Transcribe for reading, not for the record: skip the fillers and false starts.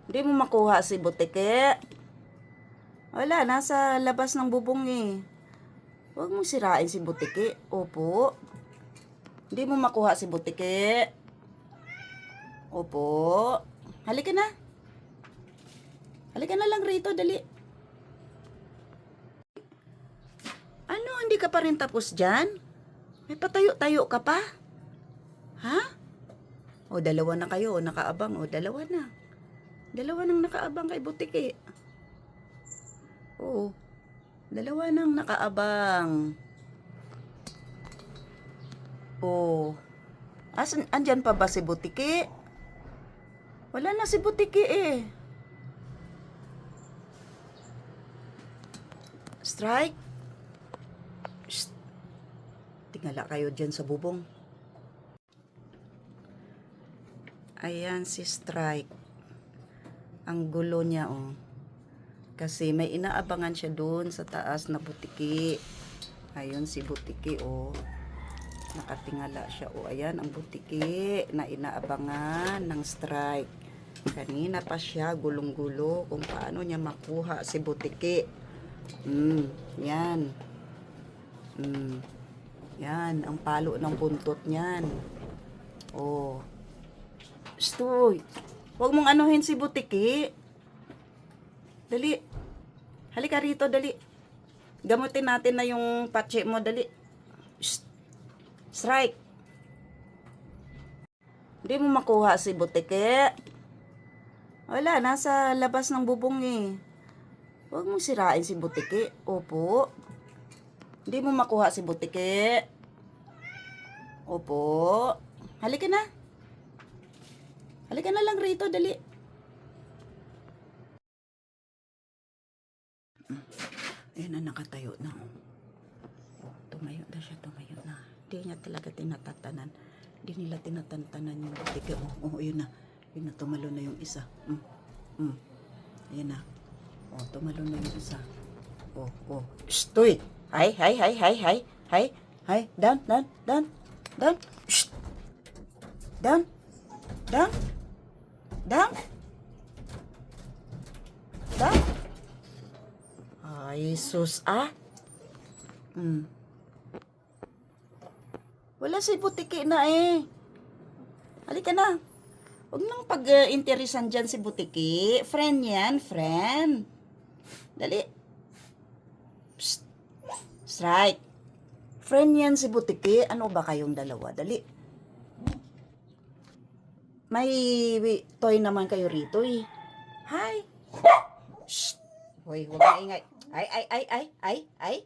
Hindi mo makuha si Butiki. Wala, nasa labas ng bubong eh. Huwag mong sirain si Butiki. Opo. Hindi mo makuha si Butiki. Opo. Halika na. Halika na lang rito, dali. Ano, hindi ka pa rin tapos dyan? May patayo-tayo ka pa? Ha? O, dalawa na kayo. Nakaabang. O, dalawa na. Dalawa nang nakaabang kay Butiki. Oo. Dalawa nang nakaabang. Oo. Andyan pa ba si Butiki? Wala na si Butiki eh. Strike? Shh. Tingala kayo dyan sa bubong. Ayan si Strike. Ang gulo niya oh. Kasi may inaabangan siya doon sa taas na Butiki. Ayun si Butiki oh. Nakatingala siya oh. Ayan ang Butiki na inaabangan ng Strike. Kanina pa siya gulong-gulo kung paano niya makuha si Butiki. Yan. Yan ang palo ng buntot niyan. Oh. Stoy. Huwag mong anuhin si Butiki. Dali. Halika rito, dali. Gamutin natin na yung patche mo, dali. Shh. Strike. Hindi mo makuha si Butiki. Wala, nasa labas ng bubong eh. Huwag mong sirain si Butiki. Opo. Hindi mo makuha si Butiki. Opo. Halika na. Halika na lang rito, dali. Ayan na, nakatayo na. Oh, tumayo na siya, tumayo na. Hindi niya talaga tinatatanan. Hindi nila tinatantanan yung Butiki. Oh, yun na. Yun na, tumalo na yung isa. Ayan na. Oh, tumalo na yung isa. Oh. Stoy! Hay. Down. Shh. Down. Ay, sus Wala si Butiki na eh. Halika na. Huwag nang pag-interesan dyan si Butiki. Friend yan, friend. Dali. Psst. Strike. Friend yan si Butiki. Ano ba kayong dalawa? Dali. May toy naman kayo rito eh. Hi. Shh. Hoy, huwag na ingay. Ay.